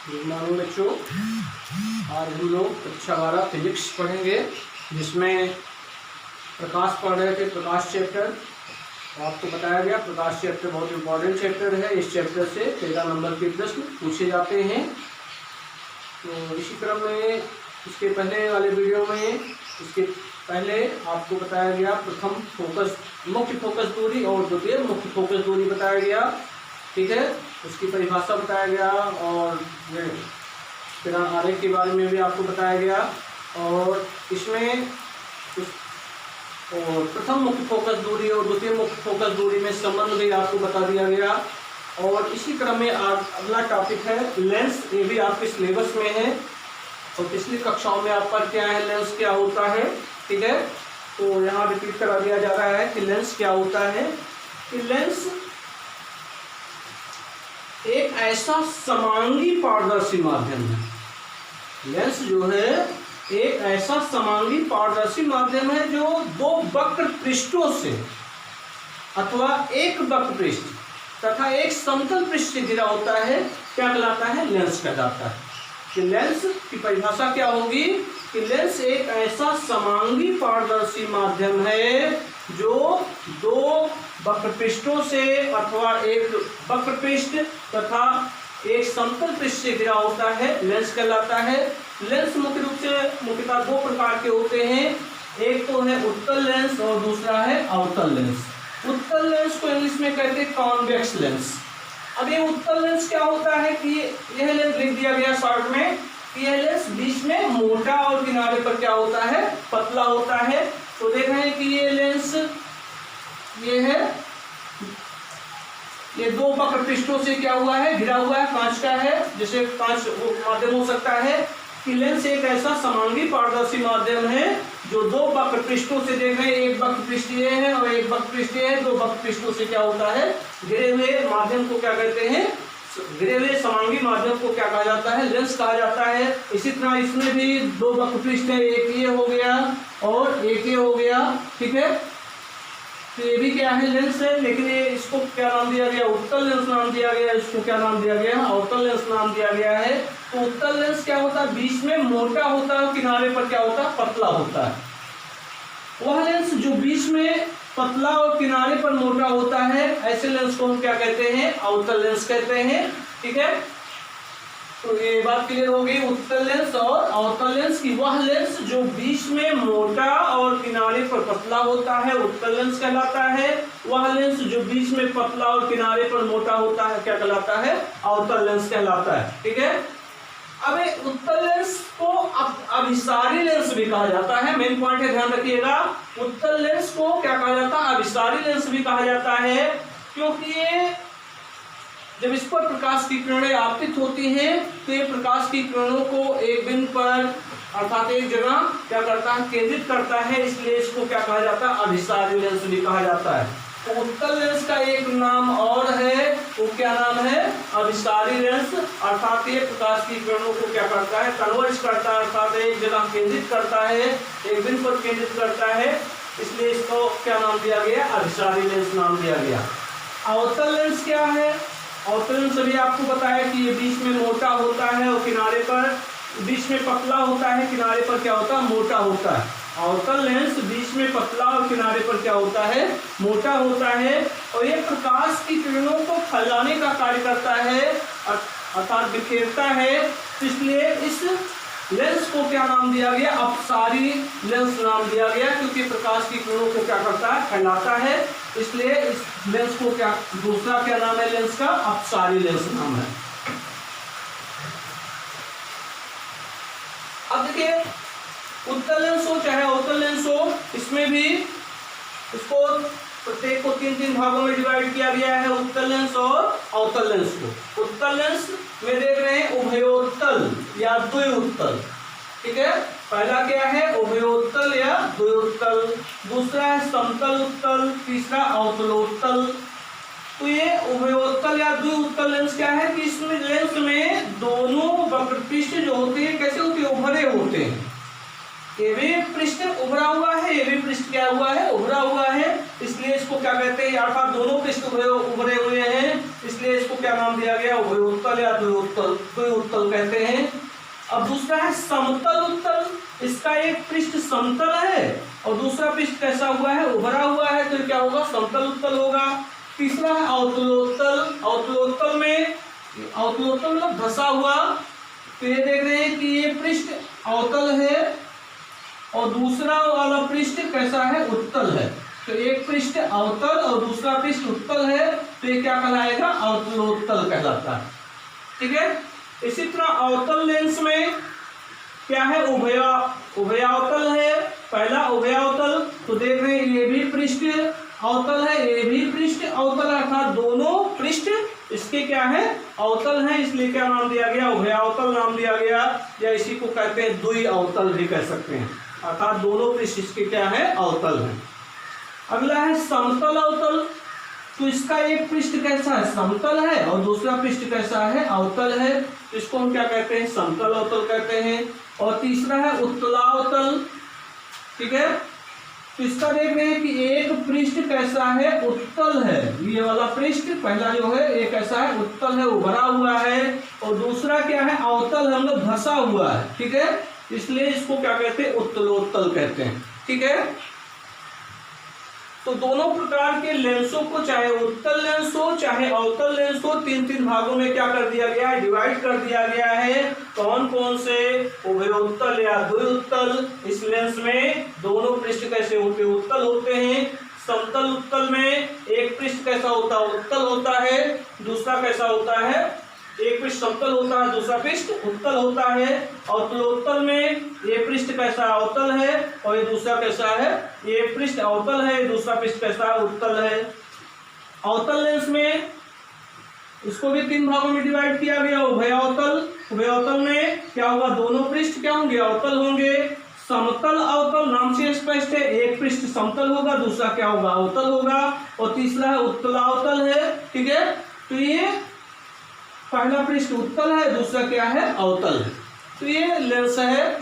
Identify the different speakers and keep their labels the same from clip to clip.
Speaker 1: Good morning बच्चों। आज हम लोग कक्षा 12 फिजिक्स पढ़ेंगे, जिसमें प्रकाश पढ़ रहे थे। प्रकाश चैप्टर आपको बताया गया। प्रकाश चैप्टर बहुत इंपॉर्टेंट चैप्टर है। इस चैप्टर से 13 नंबर के प्रश्न पूछे जाते हैं। तो इसी क्रम में इसके पहले वाले वीडियो में इसके पहले आपको बताया गया प्रथम फोकस मुख्य फोकस दूरी और द्वितीय मुख्य फोकस दूरी बताया गया। ठीक है, उसकी परिभाषा बताया गया और फिर आरेख के बारे में भी आपको बताया गया। और इसमें और प्रथम मुख्य फोकस दूरी और द्वितीय मुख्य फोकस दूरी में संबंध भी आपको बता दिया गया। और इसी क्रम में अगला टॉपिक है लेंस। ये भी आपके सिलेबस में है और पिछली कक्षाओं में आप पढ़ के आए हैं लेंस क्या होता है। ठीक है, तो यहाँ रिपीट करा दिया जा रहा है कि लेंस क्या होता है। कि लेंस एक ऐसा समांगी पारदर्शी माध्यम है। लेंस जो है एक ऐसा समांगी पारदर्शी माध्यम है जो दो वक्र पृष्ठों से अथवा एक वक्र पृष्ठ तथा एक समतल पृष्ठ से घिरा होता है, क्या कहलाता है? लेंस कहलाता है। कि लेंस की परिभाषा क्या होगी? कि लेंस एक ऐसा समांगी पारदर्शी माध्यम है जो दो वक्र पृष्ठों से अथवा एक वक्र पृष्ठ तथा एक समतल पृष्ठ से घिरा होता है, लेंस कहलाता है। लेंस मुख्य रूप से मुख्यतः दो प्रकार के होते हैं। एक तो है उत्तल लेंस और दूसरा है अवतल लेंस। उत्तल लेंस को इंग्लिश में कहते हैं कॉन्वेक्स लेंस। अब ये उत्तल लेंस क्या होता है कि यह लेंस लिख दिया गया शॉर्ट में कि यह लेंस बीच में मोटा और किनारे पर क्या होता है? पतला होता है। तो देख रहे हैं कि ये लेंस ये है, ये दो वक्र पृष्ठों से क्या हुआ है? घिरा हुआ है, कांच का है, जैसे कांच माध्यम हो सकता है। कि लेंस एक ऐसा समांगी पारदर्शी माध्यम है जो दो वक्र पृष्ठों से देख रहे हैं, एक वक्र पृष्ठ ये है और एक वक्र पृष्ठ ये है, दो वक्र पृष्ठों से क्या होता है? घिरे हुए माध्यम को क्या कहते हैं? घिरे हुए समांगी माध्यम को क्या कहा जाता है? लेंस कहा जाता है। इसी तरह इसमें भी दो वक्र पृष्ठ है, एक ये हो गया और एक ये हो गया। ठीक है, तो ये भी क्या है? लेंस है, लेकिन ये इसको क्या नाम दिया गया? उत्तल लेंस नाम दिया गया। इसको क्या नाम दिया गया? अवतल लेंस नाम दिया गया है। तो उत्तल लेंस क्या होता है? बीच में मोटा होता है, किनारे पर क्या होता है? पतला होता है। वह लेंस जो बीच में पतला और किनारे पर मोटा होता है, ऐसे लेंस को हम क्या कहते हैं? अवतल लेंस कहते हैं। ठीक है, तो ये बात क्लियर हो गई उत्तल लेंस और अवतल लेंस की। वह लेंस जो बीच में मोटा और किनारे पर पतला होता है उत्तल लेंस कहलाता है। वह लेंस जो बीच में पतला और किनारे पर मोटा होता है क्या कहलाता है? अवतल लेंस कहलाता है। ठीक है, अब उत्तल लेंस को अभिसारी लेंस भी कहा जाता है। मेन पॉइंट है, ध्यान रखिएगा। उत्तल लेंस को क्या कहा जाता है? अभिसारी लेंस भी कहा जाता है, क्योंकि ये जब इस पर प्रकाश की किरणें आपतित होती हैं तो ये प्रकाश की किरणों को एक बिंदु पर अर्थात एक जगह क्या करता है? केंद्रित करता है। इसलिए इसको क्या कहा जाता है? अभिसारी लेंस भी कहा जाता है। तो उत्तल लेंस का एक नाम और है, वो क्या नाम है? अभिसारी लेंस। अर्थात ये प्रकाश की किरणों को क्या करता है? कन्वर्ज करता है, अर्थात एक जगह केंद्रित करता है, एक बिंदु पर केंद्रित करता है। इसलिए इसको क्या नाम दिया गया? अभिसारी लेंस नाम दिया गया। अवतल लेंस क्या है? अवतल लेंस अभी आपको बताया कि ये बीच में मोटा होता है और किनारे पर बीच में पतला होता है, किनारे पर क्या होता है? मोटा होता है। अवतल लेंस बीच में पतला और किनारे पर क्या होता है? मोटा होता है। और ये प्रकाश की किरणों को फैलाने का कार्य करता है, अर्थात बिखेरता है। इसलिए इस लेंस को क्या नाम दिया गया? अपसारी लेंस नाम दिया गया, क्योंकि प्रकाश की किरणों को क्या करता है? फैलाता है। इसलिए इस लेंस को क्या दूसरा क्या नाम है? लेंस का अपसारी लेंस नाम है। अब देखिए, उत्तल लेंस हो चाहे अवतल लेंस हो, इसमें भी इसको प्रत्येक को तीन तीन भागों में डिवाइड किया गया है, उत्तल लेंस और अवतल लेंस को। उत्तल लेंस में देख रहे हैं उभयोत्तल या द्व्युत्तल। ठीक है, पहला क्या है? उभयोत्तल या द्व्युत्तल। दूसरा है समतल उत्तल, तीसरा अवतलोत्तल। तो ये उभयोत्तल या द्व्युत्तल लेंस क्या है कि इसमें लेंस में दोनों वक्र पृष्ठ जो होते हैं कैसे होते हैं? उभरे होते हैं। ये भी पृष्ठ उभरा हुआ है, ये भी पृष्ठ क्या हुआ है? उभरा हुआ है। इसलिए इसको क्या कहते हैं? अर्थात दोनों पृष्ठ उभरे हुए हैं, इसलिए इसको क्या नाम दिया गया, उभयोत्तल या द्विउत्तल कहते हैं। अब दूसरा है समतल उत्तल, इसका एक पृष्ठ समतल है और दूसरा पृष्ठ कैसा हुआ है, उभरा हुआ है, तो क्या होगा, समतल उत्तल होगा। तीसरा है अवतलोत्तल, अवतलोत्तल मतलब धसा हुआ, तो ये देख रहे हैं कि ये पृष्ठ अवतल है और दूसरा वाला पृष्ठ कैसा है, उत्तल है। तो एक पृष्ठ अवतल और दूसरा पृष्ठ उत्तल है, तो ये क्या कहलाएगा, अवतलोत्तल कहलाता है। ठीक है। इसी तरह अवतल लेंस में क्या है, उभयावतल है। पहला उभयावतल, तो देख रहे हैं ये भी पृष्ठ अवतल है, ये भी पृष्ठ अवतल है, अर्थात दोनों पृष्ठ इसके क्या है, अवतल है, इसलिए क्या नाम दिया गया, उभयावतल नाम दिया गया, या इसी को कहते हैं द्विअवतल भी कह सकते हैं, अर्थात दोनों पृष्ठ इसके क्या है, अवतल है। अगला है समतल अवतल, तो इसका एक पृष्ठ कैसा है, समतल है और दूसरा पृष्ठ कैसा है, अवतल है, तो इसको हम क्या कहते हैं, समतल अवतल कहते हैं। और तीसरा है उत्तलावतल। ठीक है। तो इसका देख रहे हैं कि एक पृष्ठ कैसा है, उत्तल है, ये वाला पृष्ठ पहला जो है ये कैसा है, उत्तल है, उभरा हुआ है, और दूसरा क्या है, अवतल है, मतलब धसा हुआ है। ठीक है। इसलिए इसको क्या कहते हैं, उत्तलोत्तल कहते हैं। ठीक है। तो दोनों प्रकार के लेंसों को, चाहे उत्तल लेंस हो चाहे अवतल लेंस हो, तीन तीन भागों में क्या कर दिया गया है, डिवाइड कर दिया गया है। कौन कौन से, उभयोत्तल या द्विउत्तल। इस लेंस में दोनों पृष्ठ कैसे होते, उत्तल होते हैं। समतल उत्तल में एक पृष्ठ कैसा होता है, उत्तल होता है, दूसरा कैसा होता है, एक पृष्ठ समतल होता है, दूसरा पृष्ठ उत्तल होता है। अवतलोत्तल में ये पृष्ठ कैसा, अवतल है और ये दूसरा कैसा है, ये पृष्ठ अवतल है, दूसरा पृष्ठ कैसा है, उत्तल है। अवतल लेंस में इसको भी तीन भागों में डिवाइड किया गया। उभयावतल, उभयावतल में क्या होगा, दोनों पृष्ठ क्या होंगे, अवतल होंगे। समतल अवतल नाम से स्पष्ट है, एक पृष्ठ समतल होगा, दूसरा क्या होगा, अवतल होगा, और तीसरा है उत्तलावतल है। ठीक है। तो ये पहला पृष्ठ उत्तल है, दूसरा क्या है, अवतल है। तो ये लेंस है।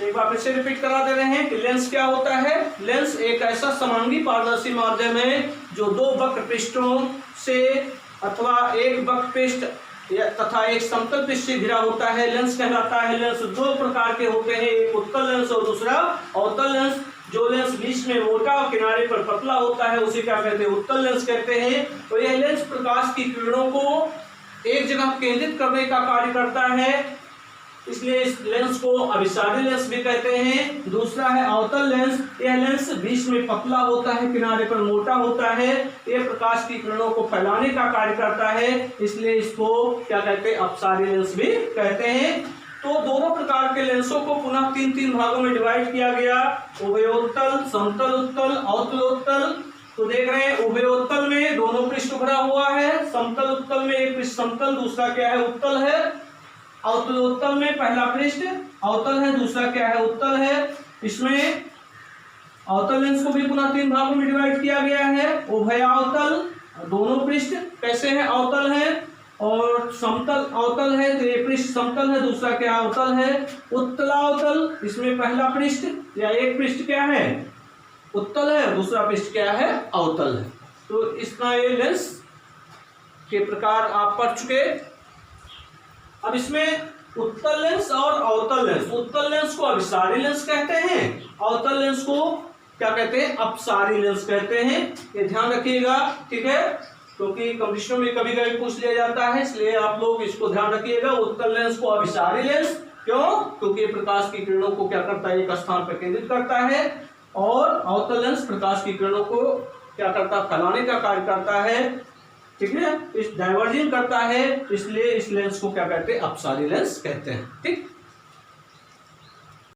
Speaker 1: एक बार फिर से रिपीट करा दे रहे हैं कि लेंस क्या होता है। लेंस एक ऐसा समांगी पारदर्शी माध्यम है जो दो वक्र पृष्ठों से अथवा एक वक्र पृष्ठ तथा एक समतल पृष्ठ से घिरा होता है, लेंस कहलाता है। लेंस दो प्रकार के होते हैं, एक उत्तल लेंस और दूसरा अवतल लेंस। जो लेंस बीच में मोटा और किनारे पर पतला होता है उसे क्या कहते हैं, उत्तल लेंस कहते हैं। तो यह लेंस प्रकाश की किरणों को एक जगह केंद्रित करने का कार्य करता है, इसलिए इस लेंस को अभिसारी लेंस भी कहते हैं। दूसरा है अवतल लेंस, यह लेंस बीच में पतला होता है, किनारे पर मोटा होता है, यह प्रकाश की किरणों को फैलाने का कार्य करता है, इसलिए इसको क्या कहते हैं, अपसारी लेंस भी कहते हैं। तो दोनों प्रकार के लेंसों को पुनः तीन तीन भागों में डिवाइड किया गया, उभयोत्तल, समतल उत्तल, अवतलोत्तल। तो देख रहे हैं उभयोत्तल में दोनों पृष्ठ भरा हुआ है, समतल उत्तल में एक पृष्ठ समतल, दूसरा क्या है, उत्तल है। अवतलोत्तल में पहला पृष्ठ अवतल है, दूसरा क्या है, उत्तल है। इसमें अवतल लेंस को भी पुनः तीन भागों में डिवाइड किया गया है। उभयावतल, दोनों पृष्ठ कैसे हैं, अवतल है, और समतल अवतल है, तो एक पृष्ठ समतल है, दूसरा क्या अवतल है। उत्तलावतल, इसमें पहला पृष्ठ या एक पृष्ठ क्या है, उत्तल है, दूसरा पृष्ठ क्या है, अवतल है। तो इसका ये लेंस के प्रकार आप पढ़ चुके। अब इसमें उत्तल लेंस और अवतल लेंस, उत्तल लेंस को अभिसारी लेंस कहते हैं, अवतल लेंस को क्या कहते हैं, अपसारी लेंस कहते हैं। ये ध्यान रखिएगा। ठीक है। क्योंकि कंपटीशन में कभी कभी पूछ लिया जाता है, इसलिए आप लोग इसको ध्यान रखिएगा। उत्तल लेंस को अभिसारी लेंस, क्यों, क्योंकि प्रकाश की किरणों को क्या करता है, एक स्थान पर केंद्रित करता है, और अवतल लेंस प्रकाश की किरणों को क्या करता है, फैलाने का कार्य करता है। ठीक है। इस डाइवर्जिंग करता है, इसलिए इस लेंस को क्या कहते हैं, अपसारी लेंस कहते हैं। ठीक।